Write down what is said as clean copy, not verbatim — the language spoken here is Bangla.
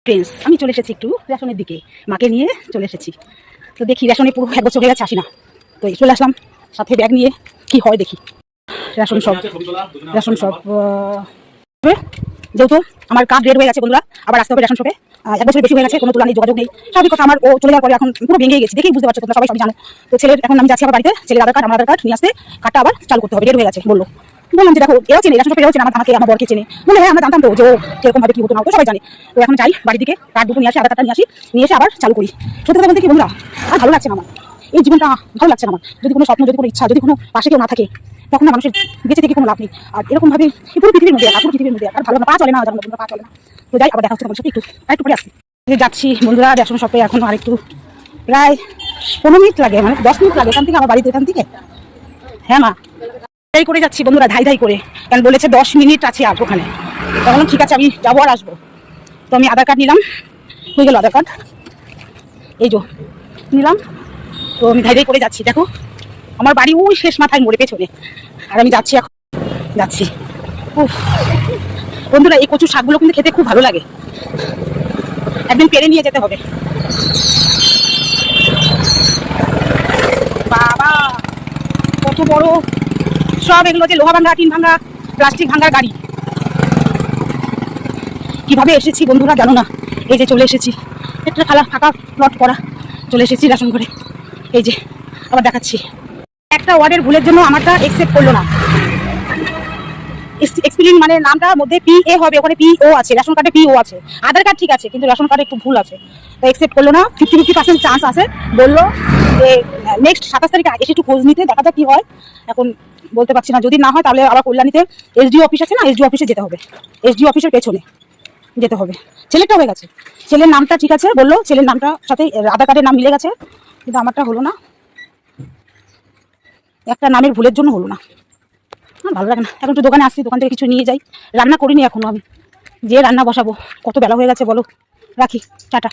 ফ্রেন্ডস, আমি চলে এসেছি একটু রেশনের দিকে, মাকে নিয়ে চলে এসেছি। তো দেখি রেশনে পুরো 1 বছর হয়ে গেছে আসি না, তো চলে আসলাম সাথে ব্যাগ নিয়ে, কি হয় দেখি। রেশন সব যেহেতু আমার কার্ড রেড হয়ে গেছে বন্ধুরা, আবার আসতে হবে রেশন শপে। 1 বছর বেশি হয়ে গেছে, কোনো তুলনায় যোগাযোগ নেই। স্বাভাবিক কথা, আমার ও চলে যাওয়ার পরে এখন পুরো ভেঙে গেছে, দেখেই বুঝতে পারছো তোমরা সবাই জানো। তো ছেলের এখন আমি যাচ্ছি আমার বাড়িতে, ছেলের আধার কার্ড, আমার আধার কার্ড নিয়ে আসতে, কার্ডটা আবার চালু করতে হবে, রেড হয়ে গেছে বললো। বললাম যে দেখো, এও চেনে, রেশন শপে এও চেনে, আমাকে আমার বরকে চেনে। বলে হ্যাঁ, আমরা জানতাম তো যে ও কিরকম ভাবে কি হতো না হতো সবাই জানে। তো এখন যাই বাড়ির দিকে, কার্ড দুটো নিয়ে আসি, আধার কার্ডটা নিয়ে এসে আবার চালু করি। সত্যি কথা বলতে কি বন্ধুরা, আর ভালো লাগছে না আমার, এই জীবনটা ভালো লাগছে না আমার। যদি কোনো স্বপ্ন, যদি কোনো ইচ্ছা, যদি কোনো পাশে কেউ না থাকে, তখন না মানুষের বেঁচে থেকে কোনো লাভ নেই। আর এরকম ভাবে পুরো পৃথিবীর মধ্যে, পুরো পৃথিবীর মধ্যে আর ভালো না, পা চলে না, পা চলে না। তো যাই, আবার দেখা হচ্ছে তোমার সাথে একটু পরে আসছি। যাচ্ছি বন্ধুরা রেশন শপে, এখন আর একটু প্রায় 15 মিনিট লাগে, মানে 10 মিনিট লাগে এখান থেকে আমার বাড়িতে, এখান থেকে। হ্যাঁ মা, ধাই করে যাচ্ছি বন্ধুরা, ধাই করে, কারণ বলেছে 10 মিনিট আছে আর ওখানে। তখন ঠিক আছে, আমি যাবো আর আসবো। তো আমি আধার কার্ড নিলাম, হয়ে গেল আধার কার্ড, এই যে নিলাম। তো আমি ধাই করে যাচ্ছি, দেখো আমার বাড়ি ওই শেষ মাথায় মোড়ে পেছনে, আর আমি যাচ্ছি এখন, যাচ্ছি। বন্ধুরা, এই কচু শাকগুলো কিন্তু খেতে খুব ভালো লাগে, একদিন পেরে নিয়ে যেতে হবে। বাবা কত বড় সব, এগুলো যে লোহা ভাঙা, টিন ভাঙা, প্লাস্টিক ভাঙার গাড়ি। কিভাবে এসেছি বন্ধুরা জানো না, এই যে চলে এসেছি, একটা ফাঁকা প্লট করা, চলে এসেছি রেশন ঘরে। এই যে আবার দেখাচ্ছি, একটা ওয়ার্ডের ভুলের জন্য আমারটা একসেপ্ট করলো না। এক্সপিরিয়েন্স মানে নামটার মধ্যে PA হবে, ওখানে PO আছে, রেশন কার্ডে PO আছে, আধার কার্ড ঠিক আছে, কিন্তু রেশন কার্ডে একটু ভুল আছে, তো একসেপ্ট করলো না। 50-50% চান্স আছে বললো যে নেক্সট 27 তারিখে এসে একটু খোঁজ নিতে, দেখা যাক কি হয়। এখন বলতে পারছি না, যদি না হয় তাহলে আবার কল্যাণীতে SDO অফিস আছে না, SDO অফিসে যেতে হবে, SDO অফিসের পেছনে যেতে হবে। ছেলেটা হয়ে গেছে, ছেলের নামটা ঠিক আছে বললো, ছেলের নামটার সাথে আধার কার্ডের নাম মিলে গেছে, কিন্তু আমারটা হলো না, একটা নামের ভুলের জন্য হলো না। ভালো লাগে না। এখন একটু দোকানে আসছি, দোকান থেকে কিছু নিয়ে যাই, রান্না করিনি এখনো, আমি যে রান্না বসাবো, কত বেলা হয়ে গেছে বলো। রাখি, টাটা।